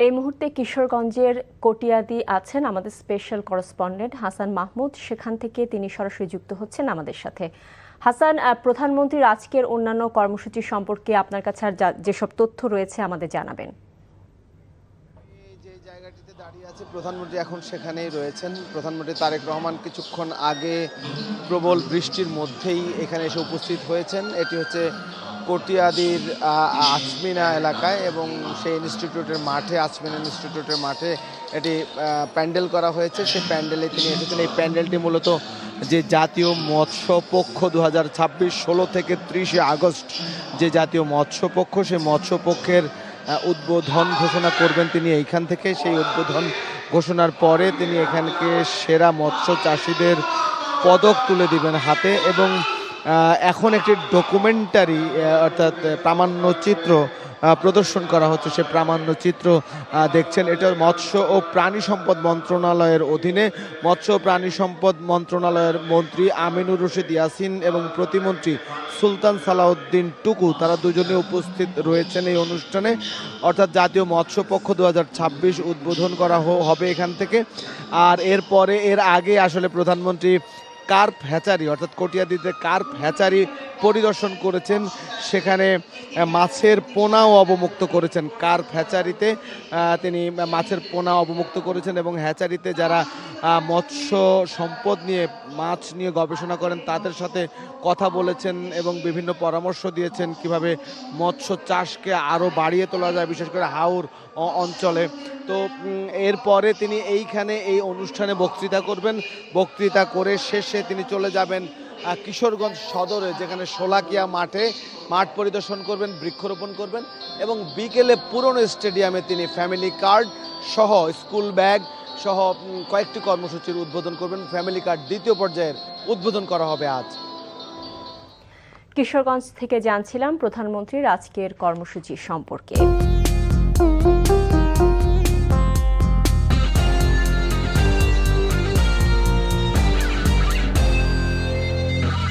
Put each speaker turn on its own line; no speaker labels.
এই মুহূর্তে কিশোরগঞ্জের কটিয়াদি আছেন আমাদের স্পেশাল করেসপন্ডেন্ট হাসান মাহমুদ। সেখান থেকে তিনি সরাসরি যুক্ত হচ্ছেন আমাদের সাথে। হাসান, প্রধানমন্ত্রীর আজকের অন্যান্য কর্মসূচি সম্পর্কে আপনার কাছে আর যেসব তথ্য রয়েছে আমাদের জানাবেন।
যে জায়গাটিতে দাঁড়িয়ে আছে প্রধানমন্ত্রী এখন সেখানেই রয়েছেন। প্রধানমন্ত্রী তারেক রহমান কিছুক্ষণ আগে প্রবল বৃষ্টির মধ্যেই এখানে এসে উপস্থিত হয়েছেন। এটি হচ্ছে কটিয়াদির আচমিনা এলাকায় এবং সেই ইনস্টিটিউটের মাঠে, আচমিনা ইনস্টিটিউটের মাঠে এটি প্যান্ডেল করা হয়েছে। সেই প্যান্ডেলে তিনি এসেছেন। এই প্যান্ডেলটি মূলত যে জাতীয় মৎস্য পক্ষ 2026 16 থেকে 30 আগস্ট যে জাতীয় মৎস্য পক্ষ, সেই মৎস্য পক্ষের উদ্বোধন ঘোষণা করবেন তিনি এইখান থেকে। সেই উদ্বোধন ঘোষণার পরে তিনি এখানকে সেরা মৎস্য চাষিদের পদক তুলে দিবেন হাতে এবং এখন একটি ডকুমেন্টারি অর্থাৎ প্রামাণ্যচিত্র প্রদর্শন করা হচ্ছে। সে প্রামাণ্যচিত্র দেখছেন, এটা মৎস্য ও প্রাণী সম্পদ মন্ত্রণালয়ের অধীনে মৎস্য ও প্রাণী সম্পদ মন্ত্রণালয়ের মন্ত্রী আমিনুর রশিদ ইয়াসিন এবং প্রতিমন্ত্রী সুলতান সালাউদ্দিন টুকু, তারা দুজনে উপস্থিত রয়েছেন এই অনুষ্ঠানে। অর্থাৎ জাতীয় মৎস্য পক্ষ 2026 উদ্বোধন করা হবে এখান থেকে। আর এর আগে আসলে প্রধানমন্ত্রী কার্প হ্যাচারি অর্থাৎ কটিয়াদিতে কার্প হ্যাচারি পরিদর্শন করেছেন। সেখানে মাছের পোনাও অবমুক্ত করেছেন। কার্প হ্যাচারিতে তিনি মাছের পোনা অবমুক্ত করেছেন এবং হ্যাচারিতে যারা মৎস্য সম্পদ নিয়ে, মাছ নিয়ে গবেষণা করেন তাদের সাথে কথা বলেছেন এবং বিভিন্ন পরামর্শ দিয়েছেন কিভাবে মৎস্য চাষকে আরও বাড়িয়ে তোলা যায়, বিশেষ করে হাওর অঞ্চলে। তো এরপরে তিনি এইখানে এই অনুষ্ঠানে বক্তৃতা করবেন। বক্তৃতা করে শেষে তিনি চলে যাবেন কিশোরগঞ্জ সদরে, যেখানে শোলাকিয়া মাঠ পরিদর্শন করবেন, বৃক্ষরোপণ করবেন এবং বিকেলে পুরনো স্টেডিয়ামে তিনি ফ্যামিলি কার্ড সহ, স্কুল ব্যাগ সহ কয়েকটি কর্মসূচির উদ্বোধন করবেন। ফ্যামিলি কার্ড দ্বিতীয় পর্যায়ের উদ্বোধন করা হবে আজ।
কিশোরগঞ্জ থেকে জানছিলাম প্রধানমন্ত্রীর আজকের কর্মসূচি সম্পর্কে।